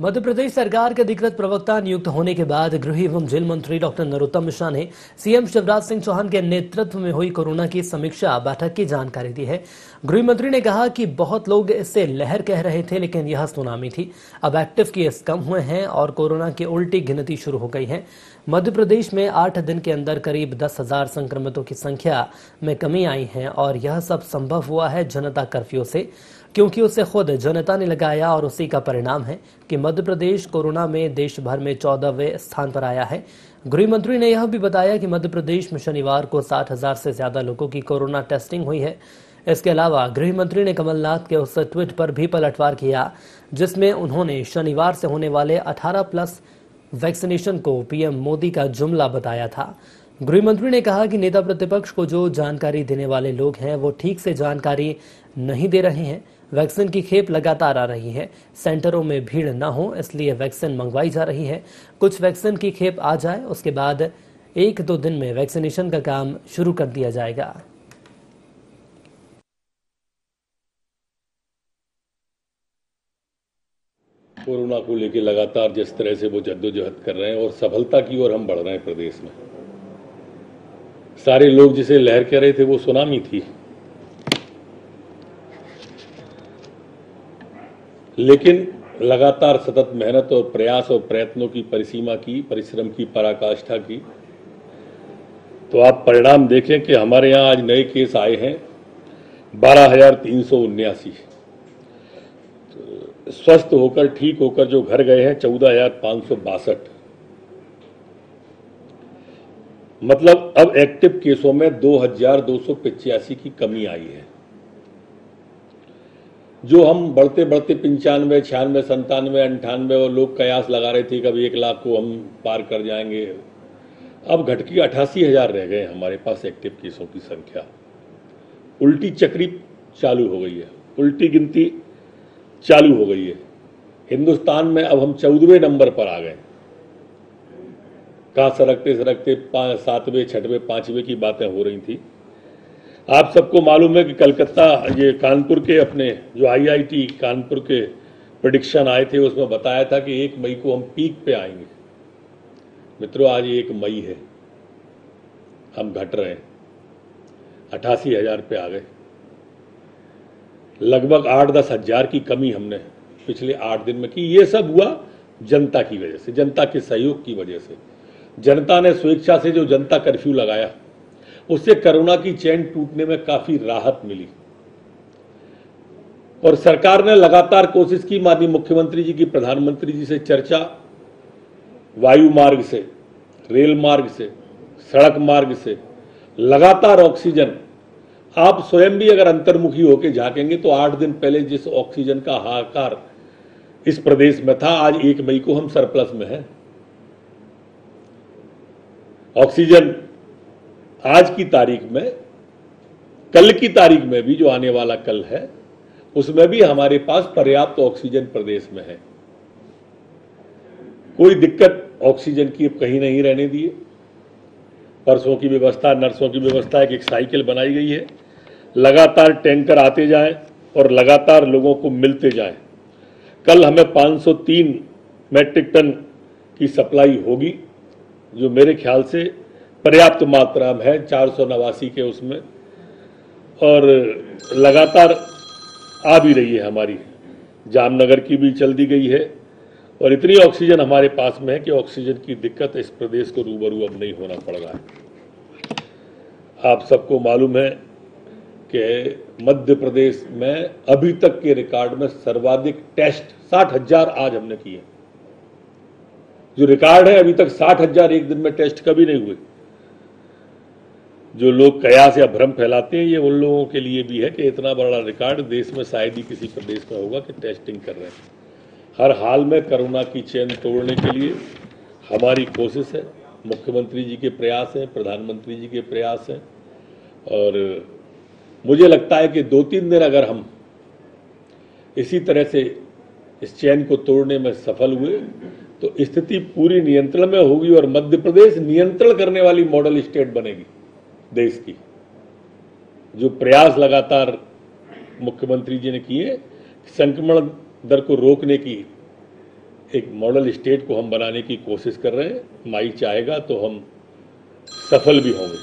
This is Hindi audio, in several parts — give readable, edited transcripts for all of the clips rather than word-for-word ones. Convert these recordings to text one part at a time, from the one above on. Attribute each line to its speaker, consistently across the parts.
Speaker 1: मध्य प्रदेश सरकार के अधिकृत प्रवक्ता नियुक्त होने के बाद गृह एवं जेल मंत्री डॉक्टर नरोत्तम मिश्रा ने सीएम शिवराज सिंह चौहान के नेतृत्व में हुई कोरोना की समीक्षा बैठक की जानकारी दी है। गृह मंत्री ने कहा कि बहुत लोग इससे लहर कह रहे थे, लेकिन यह सुनामी थी। अब एक्टिव केस कम हुए हैं और कोरोना की उल्टी गिनती शुरू हो गई है। मध्य प्रदेश में 8 दिन के अंदर करीब 10,000 संक्रमितों की संख्या में कमी आई है और यह सब संभव हुआ है जनता कर्फ्यू से, क्योंकि उसे खुद जनता ने लगाया और उसी का परिणाम है कि मध्य प्रदेश कोरोना में देश भर में 14वें स्थान पर आया है। गृह मंत्री ने यह भी बताया कि मध्य प्रदेश में शनिवार को 60,000 से ज्यादा लोगों की कोरोना टेस्टिंग हुई है। इसके अलावा गृह मंत्री ने कमलनाथ के उस ट्वीट पर भी पलटवार किया जिसमें उन्होंने शनिवार से होने वाले 18+ वैक्सीनेशन को पीएम मोदी का जुमला बताया था। गृह मंत्री ने कहा कि नेता प्रतिपक्ष को जो जानकारी देने वाले लोग हैं वो ठीक से जानकारी नहीं दे रहे हैं। वैक्सीन की खेप लगातार आ रही है, सेंटरों में भीड़ न हो इसलिए वैक्सीन मंगवाई जा रही है। कुछ वैक्सीन की खेप आ जाए उसके बाद 1-2 दिन में वैक्सीनेशन का काम शुरू कर दिया जाएगा।
Speaker 2: कोरोना को लेकर लगातार जिस तरह से वो जद्दोजहद कर रहे हैं और सफलता की ओर हम बढ़ रहे हैं प्रदेश में। सारे लोग जिसे लहर कह रहे थे वो सुनामी थी, लेकिन लगातार सतत मेहनत और प्रयास और प्रयत्नों की परिसीमा की, परिश्रम की पराकाष्ठा की, तो आप परिणाम देखें कि हमारे यहाँ आज नए केस आए हैं 12,379। स्वस्थ होकर ठीक होकर जो घर गए हैं 14,562। मतलब अब एक्टिव केसों में 2,285 की कमी आई है। जो हम बढ़ते बढ़ते 95, 96, 97, 98 और लोग कयास लगा रहे थे कभी 1 लाख को हम पार कर जाएंगे, अब घट के 88,000 रह गए हमारे पास एक्टिव केसों की संख्या। उल्टी चक्री चालू हो गई है, उल्टी गिनती चालू हो गई है। हिंदुस्तान में अब हम 14वें नंबर पर आ गए। कहाँ सरकते सरकते 7वें, 6वें, 5वें की बातें हो रही थी। आप सबको मालूम है कि कलकत्ता, ये कानपुर के अपने जो IIT कानपुर के प्रेडिक्शन आए थे उसमें बताया था कि 1 मई को हम पीक पे आएंगे। मित्रों, आज 1 मई है, हम घट रहे हैं, 88,000 पे आ गए। लगभग 8-10 हज़ार की कमी हमने पिछले 8 दिन में की। ये सब हुआ जनता की वजह से, जनता के सहयोग की वजह से। जनता ने स्वेच्छा से जो जनता कर्फ्यू लगाया उससे कोरोना की चेन टूटने में काफी राहत मिली और सरकार ने लगातार कोशिश की। माननीय मुख्यमंत्री जी की प्रधानमंत्री जी से चर्चा, वायु मार्ग से, रेल मार्ग से, सड़क मार्ग से लगातार ऑक्सीजन। आप स्वयं भी अगर अंतर्मुखी होकर झांकेंगे तो 8 दिन पहले जिस ऑक्सीजन का हाहाकार इस प्रदेश में था, आज 1 मई को हम सरप्लस में हैं। ऑक्सीजन आज की तारीख में, कल की तारीख में भी जो आने वाला कल है उसमें भी हमारे पास पर्याप्त ऑक्सीजन प्रदेश में है। कोई दिक्कत ऑक्सीजन की अब कहीं नहीं रहने दी है। पर्सों की व्यवस्था, नर्सों की व्यवस्था, एक साइकिल बनाई गई है। लगातार टैंकर आते जाएं और लगातार लोगों को मिलते जाएं। कल हमें 503 मैट्रिक टन की सप्लाई होगी, जो मेरे ख्याल से पर्याप्त मात्रा में है 489 के उसमें, और लगातार आ भी रही है। हमारी जामनगर की भी चल दी गई है और इतनी ऑक्सीजन हमारे पास में है कि ऑक्सीजन की दिक्कत इस प्रदेश को रूबरू अब नहीं होना पड़ रहा है। आप सबको मालूम है कि मध्य प्रदेश में अभी तक के रिकॉर्ड में सर्वाधिक टेस्ट 60,000 आज हमने किए। जो रिकॉर्ड है अभी तक 60,000 एक दिन में टेस्ट कभी नहीं हुए। जो लोग कयास या भ्रम फैलाते हैं, ये उन लोगों के लिए भी है कि इतना बड़ा रिकॉर्ड देश में शायद ही किसी प्रदेश में होगा कि टेस्टिंग कर रहे हैं। हर हाल में कोरोना की चेन तोड़ने के लिए हमारी कोशिश है, मुख्यमंत्री जी के प्रयास हैं, प्रधानमंत्री जी के प्रयास हैं, और मुझे लगता है कि 2-3 दिन अगर हम इसी तरह से इस चेन को तोड़ने में सफल हुए तो स्थिति पूरी नियंत्रण में होगी और मध्य प्रदेश नियंत्रण करने वाली मॉडल स्टेट बनेगी देश की। जो प्रयास लगातार मुख्यमंत्री जी ने किए संक्रमण दर को रोकने की, एक मॉडल स्टेट को हम बनाने की कोशिश कर रहे हैं। माई चाहेगा तो हम सफल भी होंगे।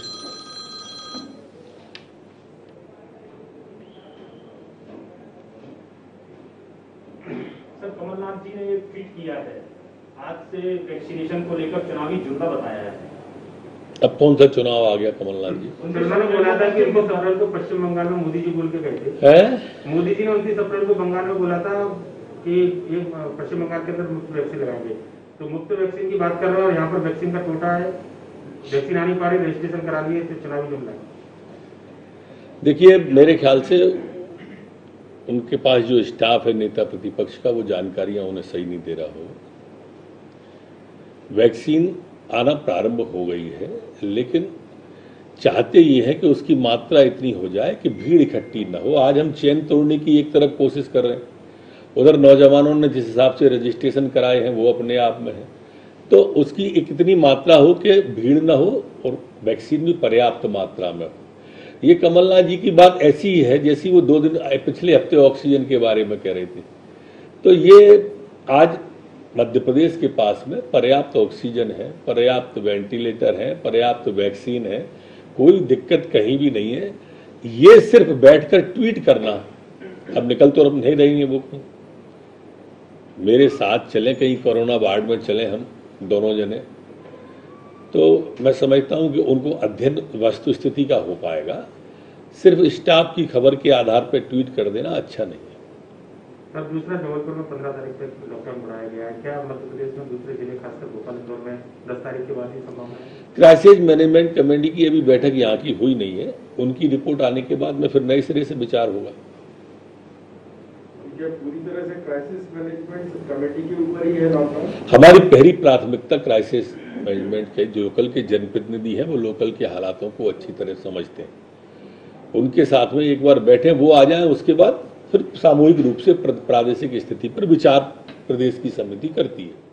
Speaker 3: सर, कमलनाथ जी ने ये ट्वीट किया है, आज से वैक्सीनेशन को लेकर चुनावी जुमला बताया है।
Speaker 2: अब कौन सा चुनाव आ गया कमलनाथ जी?
Speaker 3: उन्होंने बोला था कि 29 अप्रैल को पश्चिम बंगाल में मोदी जी बोल के गए थे।
Speaker 2: है
Speaker 3: मोदी जी ने 29 अप्रैल को बंगाल में बोला था कि ये पश्चिम बंगाल के अंदर मुफ्त वैक्सीन लगाएंगे। तो मुफ्त वैक्सीन की बात कर रहे हो और यहाँ पर वैक्सीन का टोटा है, वैक्सीन आ नहीं पा रही, रजिस्ट्रेशन करा लिए, तो चुनावी जुमला है।
Speaker 2: देखिए, मेरे ख्याल से उनके पास जो स्टाफ है नेता प्रतिपक्ष का, वो जानकारियां उन्हें सही नहीं दे रहा हो। वैक्सीन आना प्रारंभ हो गई है, लेकिन चाहते ये है कि उसकी मात्रा इतनी हो जाए कि भीड़ इकट्ठी न हो। आज हम चेन तोड़ने की एक तरफ कोशिश कर रहे हैं, उधर नौजवानों ने जिस हिसाब से रजिस्ट्रेशन कराए हैं वो अपने आप में है। तो उसकी एक इतनी मात्रा हो कि भीड़ न हो और वैक्सीन भी पर्याप्त मात्रा में हो। ये कमलनाथ जी की बात ऐसी ही है जैसी वो 2 दिन पिछले हफ्ते ऑक्सीजन के बारे में कह रहे थे। तो ये आज मध्य प्रदेश के पास में पर्याप्त ऑक्सीजन है, पर्याप्त वेंटिलेटर है, पर्याप्त वैक्सीन है, कोई दिक्कत कहीं भी नहीं है। ये सिर्फ बैठकर ट्वीट करना, अब निकल तो अब नहीं रही है वो। मेरे साथ चले, कहीं कोरोना वार्ड में चले हम दोनों जने, तो मैं समझता हूं कि उनको अध्ययन वस्तु स्थिति का हो पाएगा। सिर्फ स्टाफ की खबर के आधार पर ट्वीट कर देना अच्छा नहीं है।
Speaker 3: सर, दूसरा, जबलपुर में 15 तारीख तक लॉकडाउन बढ़ाया गया है। क्या मध्य प्रदेश में दूसरे जिले, खासकर भोपाल इंदौर में 10 तारीख के बाद ही संभावना है?
Speaker 2: क्राइसिस मैनेजमेंट कमेटी की अभी बैठक यहाँ की हुई नहीं है। उनकी रिपोर्ट आने के बाद में फिर नए सिरे से विचार होगा।
Speaker 4: क्या पूरी तरह से क्राइसिस मैनेजमेंट कमेटी के ऊपर ही है लॉकडाउन?
Speaker 2: हमारी पहली प्राथमिकता क्राइसिस मैनेजमेंट के जो लोकल के जनप्रतिनिधि हैं, वो लोकल के हालातों को अच्छी तरह समझते हैं। उनके साथ में एक बार बैठे, वो आ जाएं, उसके बाद फिर सामूहिक रूप से प्रादेशिक स्थिति पर विचार प्रदेश की समिति करती है।